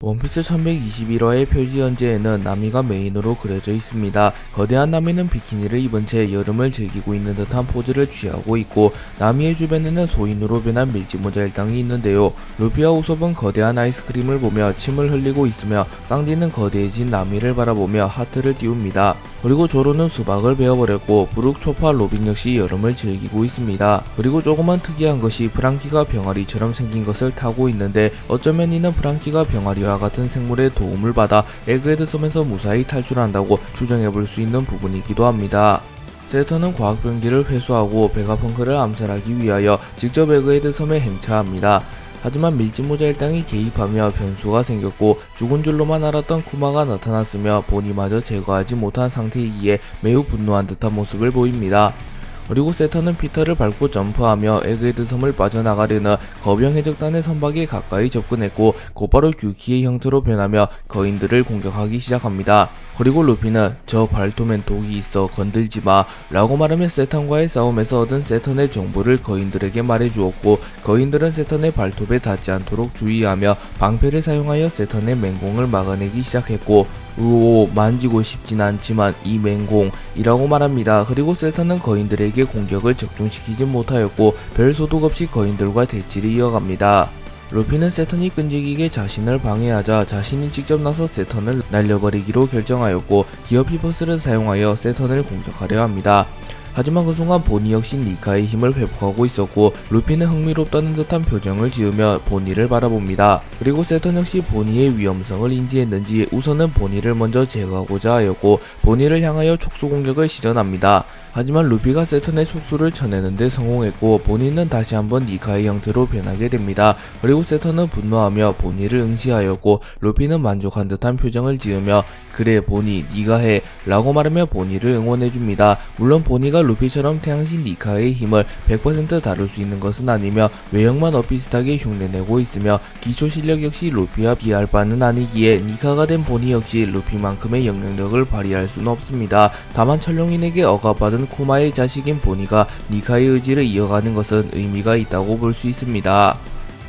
원피스 1121화의 표지 연재에는 나미가 메인으로 그려져 있습니다. 거대한 나미는 비키니를 입은 채 여름을 즐기고 있는 듯한 포즈를 취하고 있고, 나미의 주변에는 소인으로 변한 밀짚모자 일당이 있는데요. 루피와 우솝은 거대한 아이스크림을 보며 침을 흘리고 있으며, 쌍디는 거대해진 나미를 바라보며 하트를 띄웁니다. 그리고 조로는 수박을 베어버렸고, 브룩, 초파, 로빈 역시 여름을 즐기고 있습니다. 그리고 조금만 특이한 것이 프랑키가 병아리처럼 생긴 것을 타고 있는데, 어쩌면 이는 프랑키가 병아리와 같은 생물의 도움을 받아 에그헤드 섬에서 무사히 탈출한다고 추정해볼 수 있는 부분이기도 합니다. 세터는 과학병기를 회수하고 베가펑크를 암살하기 위하여 직접 에그헤드 섬에 행차합니다. 하지만 밀짚모자 일당이 개입하며 변수가 생겼고, 죽은 줄로만 알았던 쿠마가 나타났으며 본이마저 제거하지 못한 상태이기에 매우 분노한 듯한 모습을 보입니다. 그리고 세터는 피터를 밟고 점프하며 에그헤드 섬을 빠져나가려는 거병 해적단의 선박에 가까이 접근했고, 곧바로 규키의 형태로 변하며 거인들을 공격하기 시작합니다. 그리고 루피는 "저 발톱엔 독이 있어 건들지마" 라고 말하며 세턴과의 싸움에서 얻은 세턴의 정보를 거인들에게 말해주었고, 거인들은 세턴의 발톱에 닿지 않도록 주의하며 방패를 사용하여 세턴의 맹공을 막아내기 시작했고, "우오, 만지고 싶진 않지만 이 맹공이라고 말합니다. 그리고 세턴은 거인들에게 공격을 적중시키지 못하였고, 별 소득 없이 거인들과 대치를 이어갑니다. 루피는 세턴이 끈질기게 자신을 방해하자 자신이 직접 나서 세턴을 날려버리기로 결정하였고, 기어 피버스를 사용하여 세턴을 공격하려 합니다. 하지만 그 순간 보니 역시 니카의 힘을 회복하고 있었고, 루피는 흥미롭다는 듯한 표정을 지으며 보니를 바라봅니다. 그리고 세턴 역시 보니의 위험성을 인지했는지 우선은 보니를 먼저 제거하고자 하였고, 보니를 향하여 촉수 공격을 시전합니다. 하지만 루피가 세턴의 촉수를 쳐내는데 성공했고, 보니는 다시 한번 니카의 형태로 변하게 됩니다. 그리고 세턴은 분노하며 보니를 응시하였고, 루피는 만족한 듯한 표정을 지으며 "그래 보니, 니가 해" 라고 말하며 보니를 응원해줍니다. 물론 보니가 루피처럼 태양신 니카의 힘을 100% 다룰 수 있는 것은 아니며 외형만 엇비슷하게 흉내내고 있으며, 기초 실력 역시 루피와 비할 바는 아니기에 니카가 된 보니 역시 루피만큼의 영향력을 발휘할 수는 없습니다. 다만 철룡인에게 억압받은 쿠마의 자식인 보니가 니카의 의지를 이어가는 것은 의미가 있다고 볼 수 있습니다.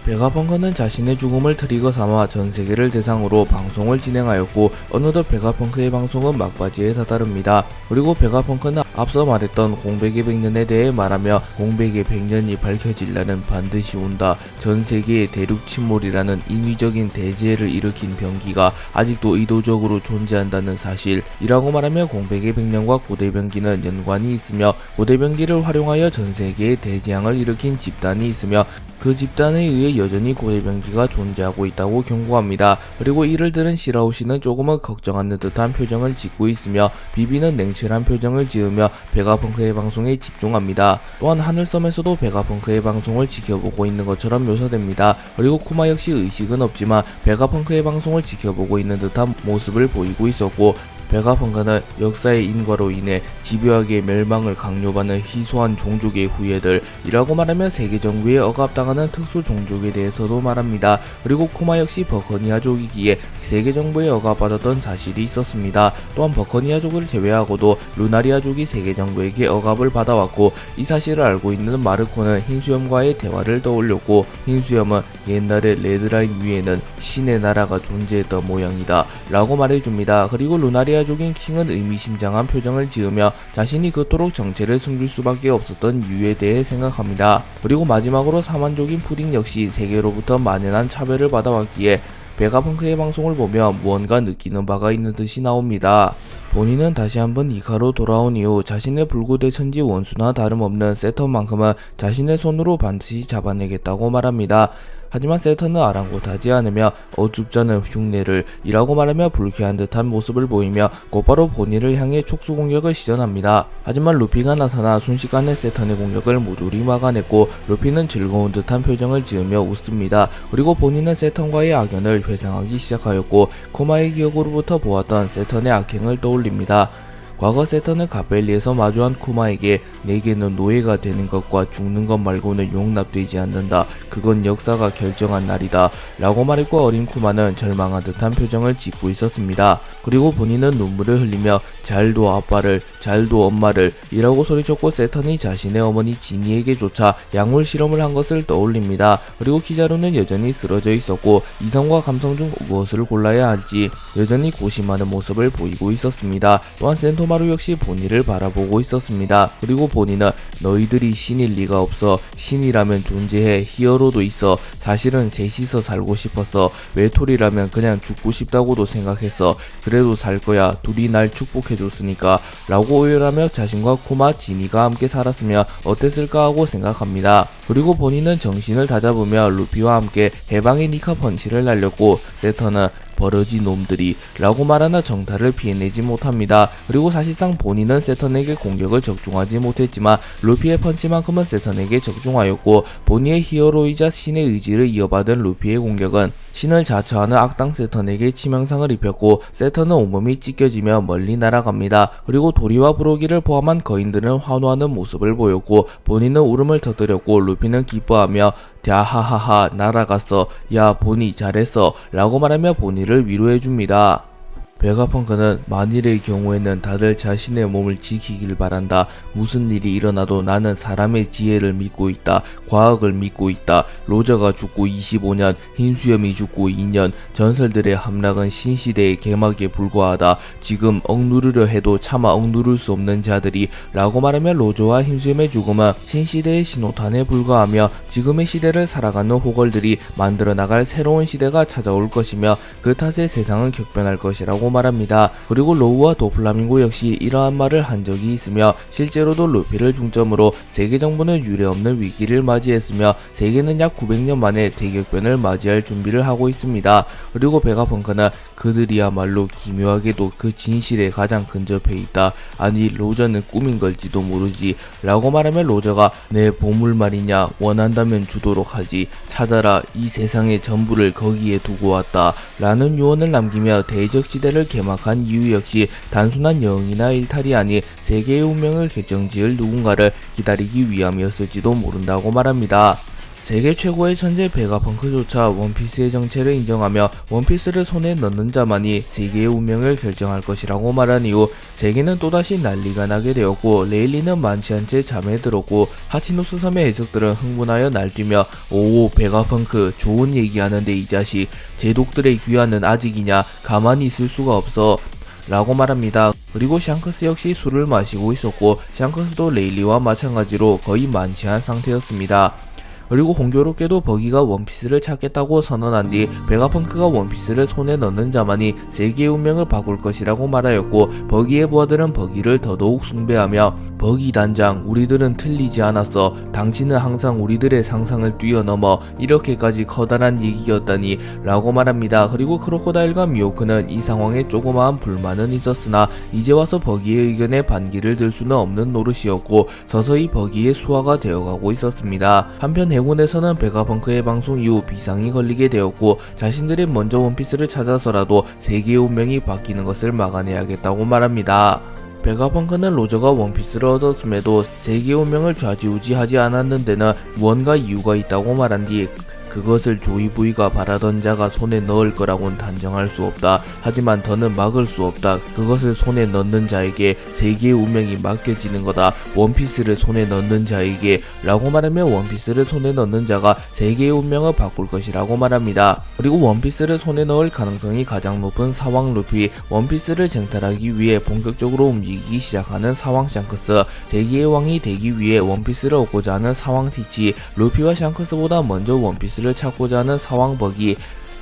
베가펑크는 자신의 죽음을 트리거 삼아 전세계를 대상으로 방송을 진행하였고, 어느덧 베가펑크의 방송은 막바지에 다다릅니다. 그리고 베가펑크는 앞서 말했던 공백의 100년에 대해 말하며, 공백의 100년이 밝혀질 날은 반드시 온다. 전세계의 대륙 침몰이라는 인위적인 대재해를 일으킨 병기가 아직도 의도적으로 존재한다는 사실이라고 말하며, 공백의 100년과 고대병기는 연관이 있으며, 고대병기를 활용하여 전세계의 대재앙을 일으킨 집단이 있으며, 그 집단에 의해 여전히 고대병기가 존재하고 있다고 경고합니다. 그리고 이를 들은 시라우시는 조금은 걱정하는 듯한 표정을 짓고 있으며, 비비는 냉철한 표정을 지으며 베가펑크의 방송에 집중합니다. 또한 하늘섬에서도 베가펑크의 방송을 지켜보고 있는 것처럼 묘사됩니다. 그리고 쿠마 역시 의식은 없지만 베가펑크의 방송을 지켜보고 있는 듯한 모습을 보이고 있었고, 베가펑크는 역사의 인과로 인해 집요하게 멸망을 강요받는 희소한 종족의 후예들이라고 말하며 세계 정부에 억압당하는 특수 종족에 대해서도 말합니다. 그리고 쿠마 역시 버커니아족이기에 세계 정부에 억압받았던 사실이 있었습니다. 또한 버커니아족을 제외하고도 루나리아족이 세계 정부에게 억압을 받아왔고, 이 사실을 알고 있는 마르코는 흰수염과의 대화를 떠올렸고, 흰수염은 "옛날에 레드라인 위에는 신의 나라가 존재했던 모양이다" 라고 말해줍니다. 그리고 루나리아족인 킹은 의미심장한 표정을 지으며 자신이 그토록 정체를 숨길 수밖에 없었던 이유에 대해 생각합니다. 그리고 마지막으로 사만족인 푸딩 역시 세계로부터 만연한 차별을 받아왔기에 베가펑크의 방송을 보며 무언가 느끼는 바가 있는 듯이 나옵니다. 본인은 다시 한번 니카로 돌아온 이후 자신의 불구대천지 원수나 다름없는 세턴만큼은 자신의 손으로 반드시 잡아내겠다고 말합니다. 하지만 세턴은 아랑곳하지 않으며 "어줍잖은 흉내를" 이라고 말하며 불쾌한 듯한 모습을 보이며 곧바로 본인을 향해 촉수 공격을 시전합니다. 하지만 루피가 나타나 순식간에 세턴의 공격을 모조리 막아냈고, 루피는 즐거운 듯한 표정을 지으며 웃습니다. 그리고 본인은 세턴과의 악연을 회상하기 시작하였고, 쿠마의 기억으로부터 보았던 세턴의 악행을 떠올립니다. 과거 세턴은 가벨리에서 마주한 쿠마에게 내게는 노예가 되는 것과 죽는 것 말고는 용납되지 않는다. 그건 역사가 결정한 날이다. 라고 말했고 어린 쿠마는 절망한 듯한 표정을 짓고 있었습니다. 그리고 본인은 눈물을 흘리며 잘도 아빠를, 잘도 엄마를 이라고 소리쳤고 세턴이 자신의 어머니 지니에게조차 약물 실험을 한 것을 떠올립니다. 그리고 키자루는 여전히 쓰러져 있었고 이성과 감성 중 무엇을 골라야 할지 여전히 고심하는 모습을 보이고 있었습니다. 또한 센토마루 역시 보니를 바라보고 있었습니다. 그리고 보니는 너희들이 신일 리가 없어. 신이라면 존재해. 히어로도 있어. 사실은 셋이서 살고 싶었어. 외톨이라면 그냥 죽고 싶다고도 생각했어. 그래도 살 거야. 둘이 날 축복해줬으니까 라고 오열하며 자신과 쿠마, 지니가 함께 살았으면 어땠을까 하고 생각합니다. 그리고 보니는 정신을 다잡으며 루피와 함께 해방의 니카 펀치를 날렸고 세턴은 버러지 놈들이 라고 말하나 정타를 피해내지 못합니다. 그리고 사실상 본인은 세턴에게 공격을 적중하지 못했지만 루피의 펀치만큼은 세턴에게 적중하였고 본인의 히어로이자 신의 의지를 이어받은 루피의 공격은 신을 자처하는 악당 세턴에게 치명상을 입혔고 세턴은 온몸이 찢겨지며 멀리 날아갑니다. 그리고 도리와 브로기를 포함한 거인들은 환호하는 모습을 보였고 본인은 울음을 터뜨렸고 루피는 기뻐하며 갸하하하 날아갔어. 야 보니 잘했어 라고 말하며 보니를 위로해줍니다. 베가펑크는 만일의 경우에는 다들 자신의 몸을 지키길 바란다. 무슨 일이 일어나도 나는 사람의 지혜를 믿고 있다. 과학을 믿고 있다. 로저가 죽고 25년, 흰수염이 죽고 2년, 전설들의 함락은 신시대의 개막에 불과하다. 지금 억누르려 해도 차마 억누를 수 없는 자들이 라고 말하며 로저와 흰수염의 죽음은 신시대의 신호탄에 불과하며 지금의 시대를 살아가는 호걸들이 만들어 나갈 새로운 시대가 찾아올 것이며 그 탓에 세상은 격변할 것이라고 말합니다. 그리고 로우와 도플라밍고 역시 이러한 말을 한 적이 있으며 실제로도 루피를 중점으로 세계 정부는 유례없는 위기를 맞이했으며 세계는 약 900년 만에 대격변을 맞이할 준비를 하고 있습니다. 그리고 베가펑크는 그들이야말로 기묘하게도 그 진실에 가장 근접해 있다. 아니 로저는 꿈인 걸지도 모르지 라고 말하며 로저가 내 보물 말이냐 원한다면 주도록 하지 찾아라 이 세상의 전부를 거기에 두고 왔다 라는 유언을 남기며 대적 시대를 개막한 이유 역시 단순한 영이나 일탈이 아닌 세계의 운명을 결정지을 누군가를 기다리기 위함이었을지도 모른다고 말합니다. 세계 최고의 천재 베가펑크조차 원피스의 정체를 인정하며 원피스를 손에 넣는 자만이 세계의 운명을 결정할 것이라고 말한 이후 세계는 또다시 난리가 나게 되었고 레일리는 많지 않은 채 잠에 들었고 하치노스 섬의 해적들은 흥분하여 날뛰며 오 베가펑크 좋은 얘기하는데 이 자식 제독들의 귀환은 아직이냐 가만히 있을 수가 없어 라고 말합니다. 그리고 샹크스 역시 술을 마시고 있었고 샹크스도 레일리와 마찬가지로 거의 만취한 상태였습니다. 그리고 공교롭게도 버기가 원피스를 찾겠다고 선언한 뒤 베가펑크가 원피스를 손에 넣는 자만이 세계의 운명을 바꿀 것이라고 말하였고 버기의 부하들은 버기를 더더욱 숭배하며 버기 단장 우리들은 틀리지 않았어. 당신은 항상 우리들의 상상을 뛰어넘어 이렇게까지 커다란 얘기였다니 라고 말합니다. 그리고 크로코다일과 미호크는 이 상황에 조그마한 불만은 있었으나 이제 와서 버기의 의견에 반기를 들 수는 없는 노릇이었고 서서히 버기의 수화가 되어가고 있었습니다. 한편 해군에서는 베가펑크의 방송 이후 비상이 걸리게 되었고 자신들이 먼저 원피스를 찾아서라도 세계의 운명이 바뀌는 것을 막아내야겠다고 말합니다. 베가펑크는 로저가 원피스를 얻었음에도 세계의 운명을 좌지우지하지 않았는 데는 무언가 이유가 있다고 말한 뒤 그것을 조이부이가 바라던 자가 손에 넣을 거라고는 단정할 수 없다. 하지만 더는 막을 수 없다. 그것을 손에 넣는 자에게 세계의 운명이 맡겨지는 거다. 원피스를 손에 넣는 자에게 라고 말하며 원피스를 손에 넣는 자가 세계의 운명을 바꿀 것이라고 말합니다. 그리고 원피스를 손에 넣을 가능성이 가장 높은 사왕 루피, 원피스를 쟁탈하기 위해 본격적으로 움직이기 시작하는 사왕 샹크스, 세계의 왕이 되기 위해 원피스를 얻고자 하는 사왕 티치, 루피와 샹크스보다 먼저 원피스를 찾고자 하는 사왕 버기,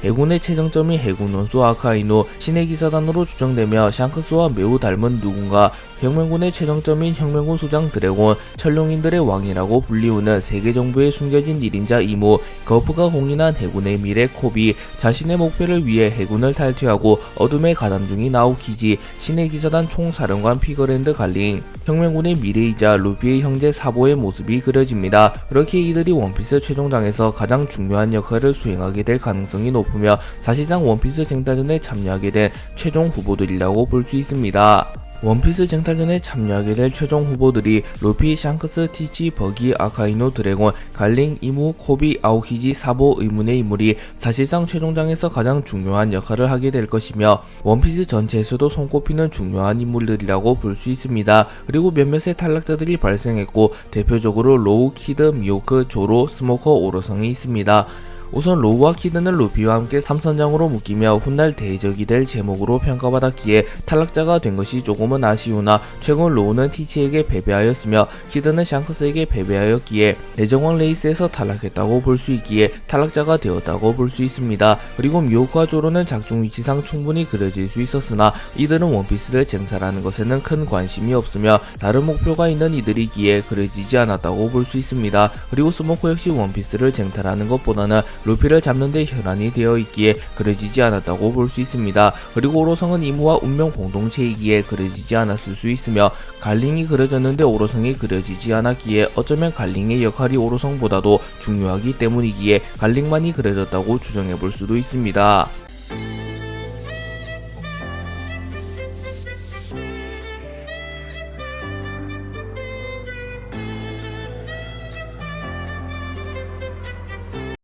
해군의 최정점이 해군 원수 아카이노, 신의 기사단으로 추정되며 샹크스와 매우 닮은 누군가, 혁명군의 최정점인 혁명군 수장 드래곤, 철룡인들의 왕이라고 불리우는 세계 정부의 숨겨진 1인자 이모, 거프가 공인한 해군의 미래 코비, 자신의 목표를 위해 해군을 탈퇴하고 어둠의 가담 중인 아오키지, 신의 기사단 총사령관 피거랜드 갈링, 혁명군의 미래이자 루피의 형제 사보의 모습이 그려집니다. 그렇게 이들이 원피스 최종장에서 가장 중요한 역할을 수행하게 될 가능성이 높으며 사실상 원피스 쟁탈전에 참여하게 된 최종 후보들이라고 볼 수 있습니다. 원피스 쟁탈전에 참여하게 될 최종 후보들이 루피, 샹크스, 티치, 버기, 아카이노, 드래곤, 갈링, 이무, 코비, 아오키지, 사보 의문의 인물이 사실상 최종장에서 가장 중요한 역할을 하게 될 것이며 원피스 전체에서도 손꼽히는 중요한 인물들이라고 볼 수 있습니다. 그리고 몇몇의 탈락자들이 발생했고 대표적으로 로우, 키드, 미호크, 조로, 스모커, 오로성이 있습니다. 우선 로우와 키드는 루피와 함께 3선장으로 묶이며 훗날 대적이 될 제목으로 평가받았기에 탈락자가 된 것이 조금은 아쉬우나 최근 로우는 티치에게 패배하였으며 키드는 샹크스에게 패배하였기에 대정왕 레이스에서 탈락했다고 볼 수 있기에 탈락자가 되었다고 볼 수 있습니다. 그리고 미호크와 조로는 작중 위치상 충분히 그려질 수 있었으나 이들은 원피스를 쟁탈하는 것에는 큰 관심이 없으며 다른 목표가 있는 이들이기에 그려지지 않았다고 볼 수 있습니다. 그리고 스모커 역시 원피스를 쟁탈하는 것보다는 루피를 잡는 데 혈안이 되어 있기에 그려지지 않았다고 볼 수 있습니다. 그리고 오로성은 이무와 운명 공동체이기에 그려지지 않았을 수 있으며 갈링이 그려졌는데 오로성이 그려지지 않았기에 어쩌면 갈링의 역할이 오로성보다도 중요하기 때문이기에 갈링만이 그려졌다고 추정해 볼 수도 있습니다.